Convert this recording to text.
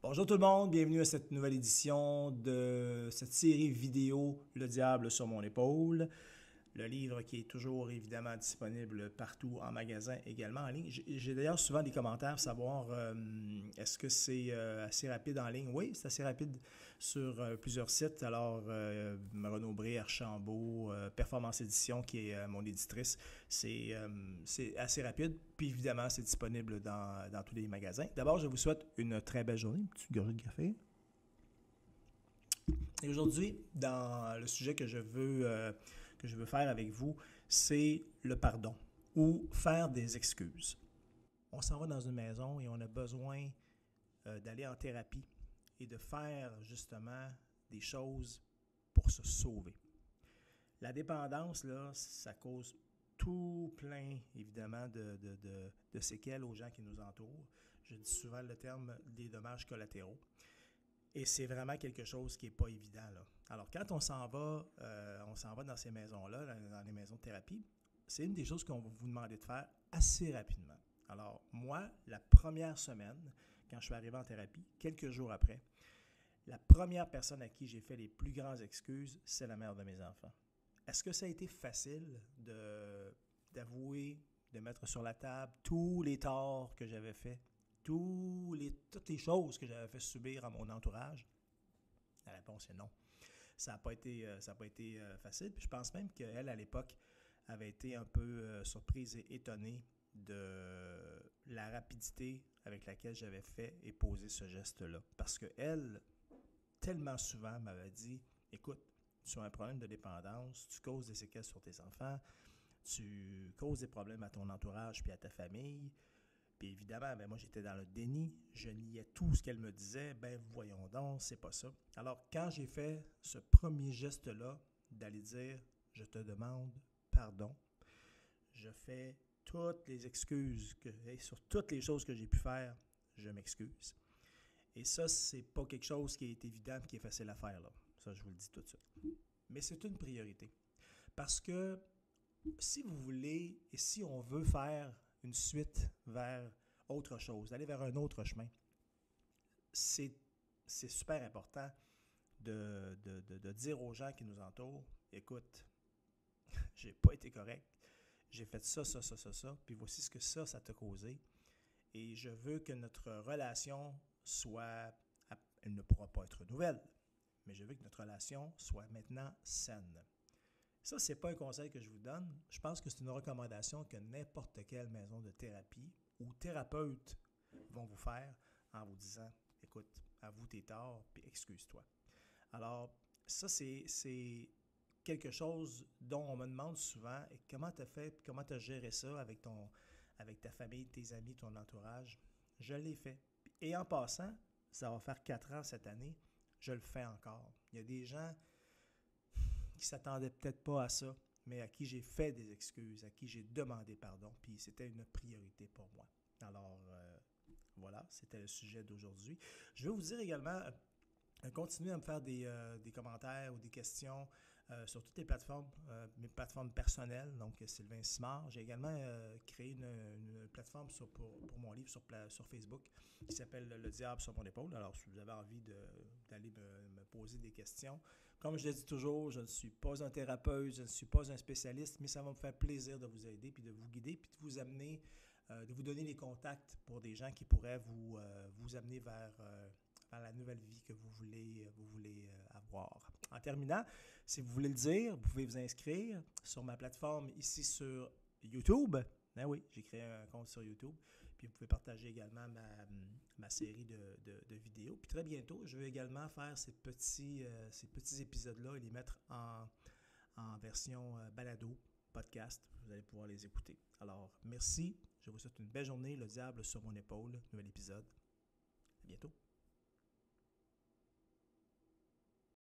Bonjour tout le monde, bienvenue à cette nouvelle édition de cette série vidéo Le diable sur mon épaule. Le livre qui est toujours évidemment disponible partout en magasin, également en ligne. J'ai d'ailleurs souvent des commentaires pour savoir est-ce que c'est assez rapide en ligne. Oui, c'est assez rapide sur plusieurs sites. Alors, Renaud-Bré, Archambault, Performance Édition, qui est mon éditrice, c'est assez rapide. Puis évidemment, c'est disponible dans tous les magasins. D'abord, je vous souhaite une très belle journée. Une petite gorgée de café. Et aujourd'hui, dans le sujet que je veux faire avec vous, c'est le pardon ou faire des excuses. On s'en va dans une maison et on a besoin d'aller en thérapie et de faire justement des choses pour se sauver. La dépendance, là, ça cause tout plein, évidemment, de séquelles aux gens qui nous entourent. Je dis souvent le terme des dommages collatéraux. Et c'est vraiment quelque chose qui n'est pas évident, là. Alors, quand on s'en va dans ces maisons-là, dans les maisons de thérapie, c'est une des choses qu'on va vous demander de faire assez rapidement. Alors, moi, la première semaine, quand je suis arrivé en thérapie, quelques jours après, la première personne à qui j'ai fait les plus grandes excuses, c'est la mère de mes enfants. Est-ce que ça a été facile d'avouer, de mettre sur la table tous les torts que j'avais faits? Toutes les choses que j'avais fait subir à mon entourage? La réponse est non. Ça n'a pas été facile. Puis je pense même qu'elle, à l'époque, avait été un peu surprise et étonnée de la rapidité avec laquelle j'avais fait et posé ce geste-là. Parce qu'elle, tellement souvent, m'avait dit, écoute, tu as un problème de dépendance, tu causes des séquelles sur tes enfants, tu causes des problèmes à ton entourage puis à ta famille. Puis évidemment, moi j'étais dans le déni, je niais tout ce qu'elle me disait, voyons donc, c'est pas ça. Alors quand j'ai fait ce premier geste-là, d'aller dire, je te demande pardon, je fais toutes les excuses, sur toutes les choses que j'ai pu faire, je m'excuse. Et ça, c'est pas quelque chose qui est évident et qui est facile à faire, là. Ça, je vous le dis tout de suite. Mais c'est une priorité. Parce que si vous voulez et si on veut faire une suite vers autre chose, aller vers un autre chemin, c'est super important de dire aux gens qui nous entourent, écoute, j'ai pas été correct, j'ai fait ça, puis voici ce que ça t'a causé, et je veux que notre relation soit, elle ne pourra pas être nouvelle, mais je veux que notre relation soit maintenant saine. Ça, ce n'est pas un conseil que je vous donne. Je pense que c'est une recommandation que n'importe quelle maison de thérapie ou thérapeute vont vous faire en vous disant, écoute, avoue tes torts, puis excuse-toi. Alors, ça, c'est quelque chose dont on me demande souvent, et comment tu as fait, puis comment tu as géré ça avec ta famille, tes amis, ton entourage. Je l'ai fait. Et en passant, ça va faire 4 ans cette année, je le fais encore. Il y a des gens qui ne s'attendaient peut-être pas à ça, mais à qui j'ai fait des excuses, à qui j'ai demandé pardon, puis c'était une priorité pour moi. Alors, voilà, c'était le sujet d'aujourd'hui. Je vais vous dire également, continuez à me faire des commentaires ou des questions sur toutes les plateformes, mes plateformes personnelles, donc Sylvain Simard. J'ai également créé une plateforme pour mon livre sur Facebook qui s'appelle Le diable sur mon épaule. Alors, si vous avez envie d'aller me poser des questions, comme je le dis toujours, je ne suis pas un thérapeute, je ne suis pas un spécialiste, mais ça va me faire plaisir de vous aider, puis de vous guider, puis de vous amener, de vous donner les contacts pour des gens qui pourraient vous amener vers la nouvelle vie que vous voulez avoir. En terminant, si vous voulez le dire, vous pouvez vous inscrire sur ma plateforme ici sur YouTube. Ben oui, j'ai créé un compte sur YouTube. Puis vous pouvez partager également ma série de vidéos. Puis très bientôt, je vais également faire ces petits épisodes-là et les mettre en version balado, podcast. Vous allez pouvoir les écouter. Alors, merci. Je vous souhaite une belle journée. Le diable sur mon épaule. Nouvel épisode. À bientôt.